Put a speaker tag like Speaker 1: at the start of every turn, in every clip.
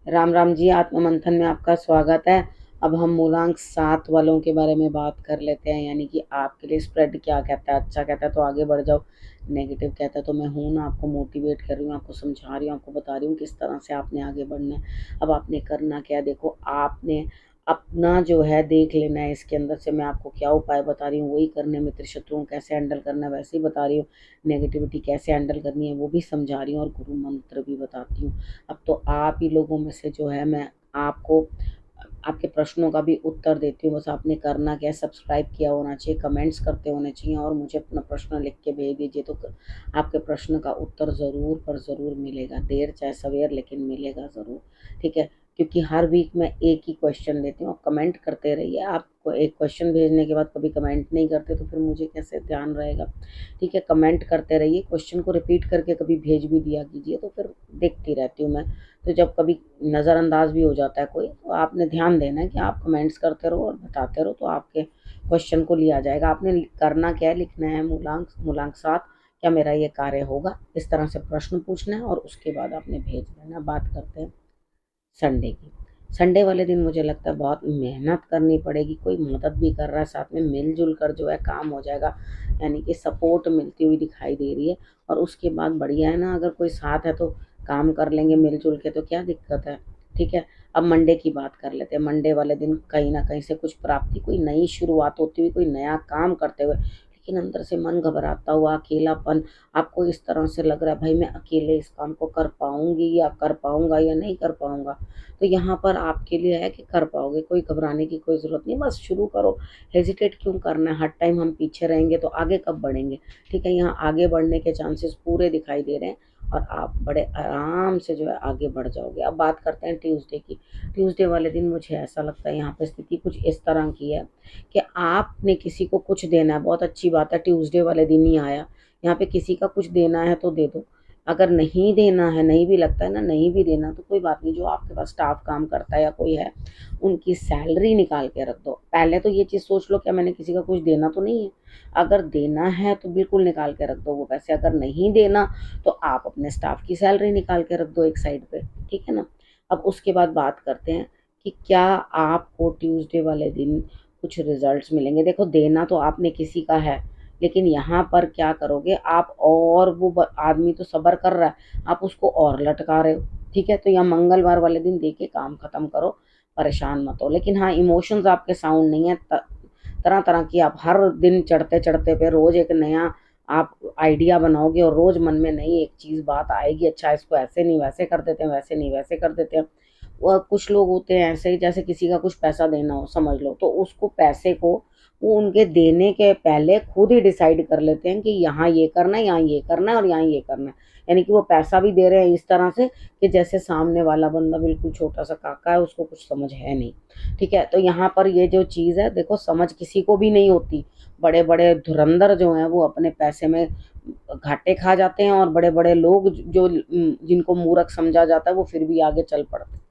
Speaker 1: राम राम जी, आत्म मंथन में आपका स्वागत है। अब हम मूलांक 7 वालों के बारे में बात कर लेते हैं, यानी कि आपके लिए स्प्रेड क्या कहता है। अच्छा कहता है तो आगे बढ़ जाओ, नेगेटिव कहता है तो मैं हूँ ना, आपको मोटिवेट कर रही हूँ, आपको समझा रही हूँ, आपको बता रही हूँ किस तरह से आपने आगे बढ़ना है। अब आपने करना क्या है, देखो आपने अपना जो है देख लेना है। इसके अंदर से मैं आपको क्या उपाय बता रही हूँ वही करने, मित्र शत्रुओं कैसे हैंडल करना है वैसे ही बता रही हूँ, नेगेटिविटी कैसे हैंडल करनी है वो भी समझा रही हूँ, और गुरु मंत्र भी बताती हूँ। अब तो आप ही लोगों में से जो है मैं आपको आपके प्रश्नों का भी उत्तर देती हूँ। बस आपने करना क्या है, सब्सक्राइब किया होना चाहिए, कमेंट्स करते होने चाहिए, और मुझे अपना प्रश्न लिख के भेज दीजिए तो आपके प्रश्न का उत्तर ज़रूर पर ज़रूर मिलेगा, देर चाहे सवेर लेकिन मिलेगा ज़रूर। ठीक है, क्योंकि हर वीक मैं एक ही क्वेश्चन लेती हूँ, कमेंट करते रहिए। आपको एक क्वेश्चन भेजने के बाद कभी कमेंट नहीं करते तो फिर मुझे कैसे ध्यान रहेगा। ठीक है, कमेंट करते रहिए, क्वेश्चन को रिपीट करके कभी भेज भी दिया कीजिए तो फिर देखती रहती हूँ मैं। तो जब कभी नज़रअंदाज भी हो जाता है कोई, तो आपने ध्यान देना है कि आप कमेंट्स करते रहो और बताते रहो, तो आपके क्वेश्चन को लिया जाएगा। आपने करना क्या है, लिखना है मूलांक 7 क्या मेरा ये कार्य होगा, इस तरह से प्रश्न पूछना है और उसके बाद आपने भेज देना। बात करते हैं संडे की। संडे वाले दिन मुझे लगता है बहुत मेहनत करनी पड़ेगी, कोई मदद भी कर रहा है साथ में, मिलजुल कर जो है काम हो जाएगा, यानी कि सपोर्ट मिलती हुई दिखाई दे रही है। और उसके बाद बढ़िया है ना, अगर कोई साथ है तो काम कर लेंगे मिलजुल के, तो क्या दिक्कत है। ठीक है, अब मंडे की बात कर लेते हैं। मंडे वाले दिन कहीं ना कहीं से कुछ प्राप्ति, कोई नई शुरुआत होती हुई, कोई नया काम करते हुए, लेकिन अंदर से मन घबराता हुआ, अकेलापन, आपको इस तरह से लग रहा है भाई मैं अकेले इस काम को कर पाऊंगी या कर पाऊंगा या नहीं कर पाऊंगा। तो यहाँ पर आपके लिए है कि कर पाओगे, कोई घबराने की कोई ज़रूरत नहीं, बस शुरू करो। हेजिटेट क्यों करना है, हर टाइम हम पीछे रहेंगे तो आगे कब बढ़ेंगे। ठीक है, यहाँ आगे बढ़ने के चांसेस पूरे दिखाई दे रहे हैं और आप बड़े आराम से जो है आगे बढ़ जाओगे। अब बात करते हैं ट्यूसडे की। ट्यूसडे वाले दिन मुझे ऐसा लगता है यहाँ पे स्थिति कुछ इस तरह की है कि आपने किसी को कुछ देना है, बहुत अच्छी बात है, ट्यूसडे वाले दिन ही आया। यहाँ पे किसी का कुछ देना है तो दे दो, अगर नहीं देना है, नहीं भी लगता है ना, नहीं भी देना तो कोई बात नहीं, जो आपके पास स्टाफ काम करता है या कोई है उनकी सैलरी निकाल के रख दो। पहले तो ये चीज़ सोच लो क्या मैंने किसी का कुछ देना तो नहीं है, अगर देना है तो बिल्कुल निकाल के रख दो वो पैसे, अगर नहीं देना तो आप अपने स्टाफ की सैलरी निकाल के रख दो एक साइड पे। ठीक है ना। अब उसके बाद बात करते हैं कि क्या आपको ट्यूसडे वाले दिन कुछ रिजल्ट्स मिलेंगे। देखो देना तो आपने किसी का है, लेकिन यहाँ पर क्या करोगे आप, और वो आदमी तो सब्र कर रहा है, आप उसको और लटका रहे हो। ठीक है, तो यहाँ मंगलवार वाले दिन देके काम खत्म करो, परेशान मत हो। लेकिन हाँ, इमोशंस आपके साउंड नहीं है, तरह तरह की आप हर दिन चढ़ते चढ़ते पे रोज एक नया आप आइडिया बनाओगे और रोज मन में नई एक चीज बात आएगी, अच्छा इसको ऐसे नहीं वैसे कर देते हैं, वैसे नहीं वैसे कर देते हैं। वह कुछ लोग होते हैं ऐसे ही, जैसे किसी का कुछ पैसा देना हो समझ लो, तो उसको पैसे को वो उनके देने के पहले खुद ही डिसाइड कर लेते हैं कि यहाँ ये करना है, यहाँ ये करना है और यहाँ ये करना है। यानी कि वो पैसा भी दे रहे हैं इस तरह से कि जैसे सामने वाला बंदा बिल्कुल छोटा सा काका है, उसको कुछ समझ है नहीं। ठीक है, तो यहाँ पर ये जो चीज़ है, देखो समझ किसी को भी नहीं होती। बड़े बड़े धुरंधर जो हैं वो अपने पैसे में घाटे खा जाते हैं, और बड़े बड़े लोग जो जिनको मूर्ख समझा जाता है वो फिर भी आगे चल पड़ते हैं।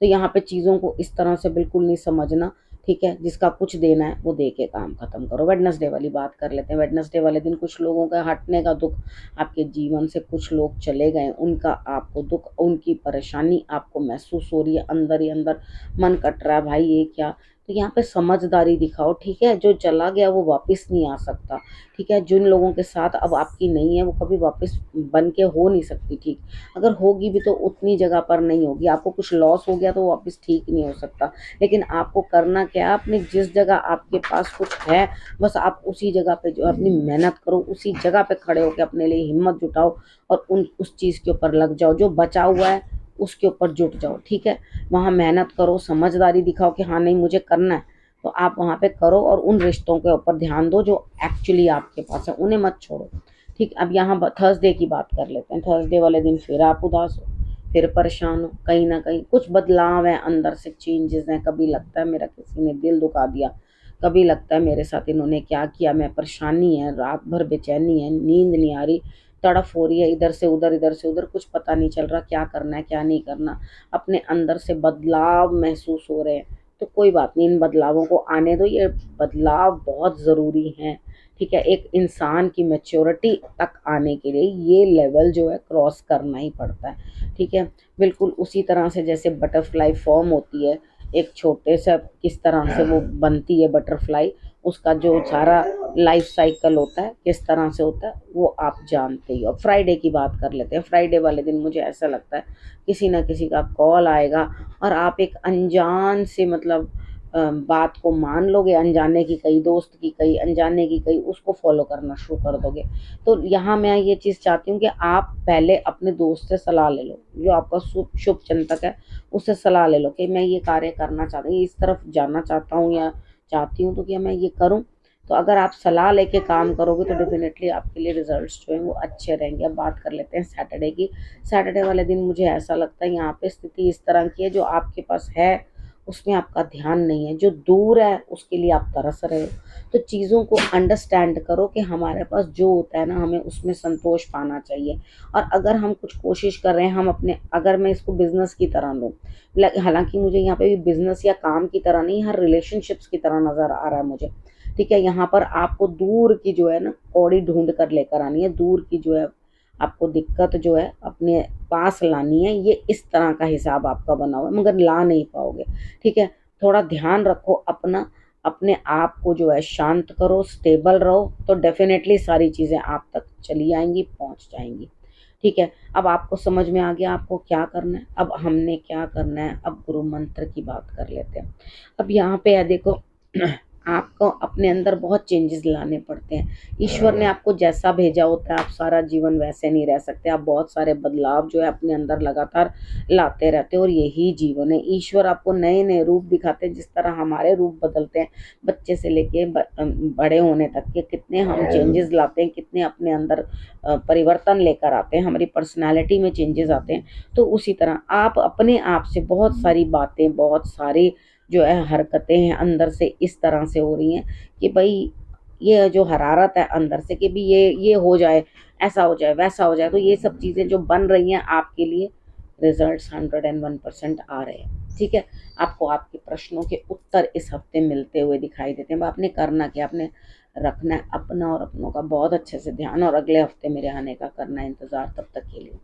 Speaker 1: तो यहाँ पे चीज़ों को इस तरह से बिल्कुल नहीं समझना। ठीक है, जिसका कुछ देना है वो दे के काम खत्म करो। वेडनेसडे वाली बात कर लेते हैं। वेडनेसडे वाले दिन कुछ लोगों का हटने का दुख, आपके जीवन से कुछ लोग चले गए, उनका आपको दुख, उनकी परेशानी आपको महसूस हो रही है, अंदर ही अंदर मन कट रहा है भाई ये क्या। तो यहाँ पे समझदारी दिखाओ। ठीक है, जो चला गया वो वापस नहीं आ सकता। ठीक है, जिन लोगों के साथ अब आपकी नहीं है वो कभी वापस बन के हो नहीं सकती। ठीक, अगर होगी भी तो उतनी जगह पर नहीं होगी। आपको कुछ लॉस हो गया तो वापस ठीक नहीं हो सकता। लेकिन आपको करना क्या है, अपनी जिस जगह आपके पास कुछ है, बस आप उसी जगह पे जो अपनी मेहनत करो, उसी जगह पे खड़े होकर अपने लिए हिम्मत जुटाओ और उस चीज़ के ऊपर लग जाओ, जो बचा हुआ है उसके ऊपर जुट जाओ। ठीक है, वहाँ मेहनत करो, समझदारी दिखाओ कि हाँ नहीं मुझे करना है, तो आप वहाँ पे करो और उन रिश्तों के ऊपर ध्यान दो जो एक्चुअली आपके पास है, उन्हें मत छोड़ो। ठीक, अब यहाँ थर्सडे की बात कर लेते हैं। थर्सडे वाले दिन फिर आप उदास हो, फिर परेशान हो, कहीं ना कहीं कुछ बदलाव है, अंदर से चेंजेस हैं। कभी लगता है मेरा किसी ने दिल दुखा दिया, कभी लगता है मेरे साथ इन्होंने क्या किया, मैं परेशानी है, रात भर बेचैनी है, नींद नहीं आ रही, तड़फ हो रही है, इधर से उधर इधर से उधर, कुछ पता नहीं चल रहा क्या करना है क्या नहीं करना। अपने अंदर से बदलाव महसूस हो रहे हैं। तो कोई बात नहीं, इन बदलावों को आने दो, ये बदलाव बहुत ज़रूरी हैं, ठीक है। एक इंसान की मैच्योरिटी तक आने के लिए ये लेवल जो है क्रॉस करना ही पड़ता है, ठीक है। बिल्कुल उसी तरह से जैसे बटरफ्लाई फॉर्म होती है, एक छोटे से किस तरह से वो बनती है बटरफ्लाई, उसका जो सारा लाइफ साइकिल होता है किस तरह से होता है वो आप जानते ही हो। फ्राइडे की बात कर लेते हैं। फ्राइडे वाले दिन मुझे ऐसा लगता है किसी ना किसी का कॉल आएगा और आप एक अनजान से मतलब बात को मान लोगे, अनजाने की कही, दोस्त की कही, अनजाने की कही, उसको फॉलो करना शुरू कर दोगे। तो यहाँ मैं ये चीज़ चाहती हूँ कि आप पहले अपने दोस्त से सलाह ले लो, जो आपका शुभ शुभ चिंतक है उससे सलाह ले लो कि मैं ये कार्य करना चाहता हूँ, इस तरफ जाना चाहता हूँ या चाहती हूँ, तो क्या मैं ये करूँ। तो अगर आप सलाह लेके काम करोगे तो डेफिनेटली आपके लिए रिजल्ट्स जो हैं वो अच्छे रहेंगे। अब बात कर लेते हैं सैटरडे की। सैटरडे वाले दिन मुझे ऐसा लगता है यहाँ पे स्थिति इस तरह की है, जो आपके पास है उसमें आपका ध्यान नहीं है, जो दूर है उसके लिए आप तरस रहे हो। तो चीज़ों को अंडरस्टैंड करो कि हमारे पास जो होता है ना, हमें उसमें संतोष पाना चाहिए। और अगर हम कुछ कोशिश कर रहे हैं, हम अपने, अगर मैं इसको बिजनेस की तरह लूँ, हालांकि मुझे यहाँ पे भी बिजनेस या काम की तरह नहीं, हर रिलेशनशिप्स की तरह नजर आ रहा है मुझे, ठीक है। यहाँ पर आपको दूर की जो है ना कौड़ी ढूंढ कर लेकर आनी है, दूर की जो है आपको दिक्कत जो है अपने पास लानी है। ये इस तरह का हिसाब आपका बना हुआ है, मगर ला नहीं पाओगे, ठीक है। थोड़ा ध्यान रखो अपना, अपने आप को जो है शांत करो, स्टेबल रहो, तो डेफिनेटली सारी चीज़ें आप तक चली आएंगी, पहुंच जाएंगी, ठीक है। अब आपको समझ में आ गया आपको क्या करना है, अब हमने क्या करना है। अब गुरु मंत्र की बात कर लेते हैं। अब यहाँ पे है देखो, आपको अपने अंदर बहुत चेंजेस लाने पड़ते हैं। ईश्वर ने आपको जैसा भेजा होता है, आप सारा जीवन वैसे नहीं रह सकते, आप बहुत सारे बदलाव जो है अपने अंदर लगातार लाते रहते हो, और यही जीवन है। ईश्वर आपको नए नए रूप दिखाते हैं, जिस तरह हमारे रूप बदलते हैं बच्चे से लेके बड़े होने तक के, कितने हम चेंजेस लाते हैं, कितने अपने अंदर परिवर्तन लेकर आते हैं, हमारी पर्सनैलिटी में चेंजेस आते हैं। तो उसी तरह आप अपने आप से बहुत सारी बातें, बहुत सारी जो है हरकतें हैं अंदर से इस तरह से हो रही हैं कि भाई ये जो हरारत है अंदर से कि भी ये हो जाए, ऐसा हो जाए, वैसा हो जाए, तो ये सब चीज़ें जो बन रही हैं आपके लिए, रिजल्ट्स 101% आ रहे हैं, ठीक है। आपको आपके प्रश्नों के उत्तर इस हफ्ते मिलते हुए दिखाई देते हैं। आपने करना क्या, आपने रखना है अपना और अपनों का बहुत अच्छे से ध्यान, और अगले हफ्ते मेरे आने का करना है इंतज़ार। तब तक के लिए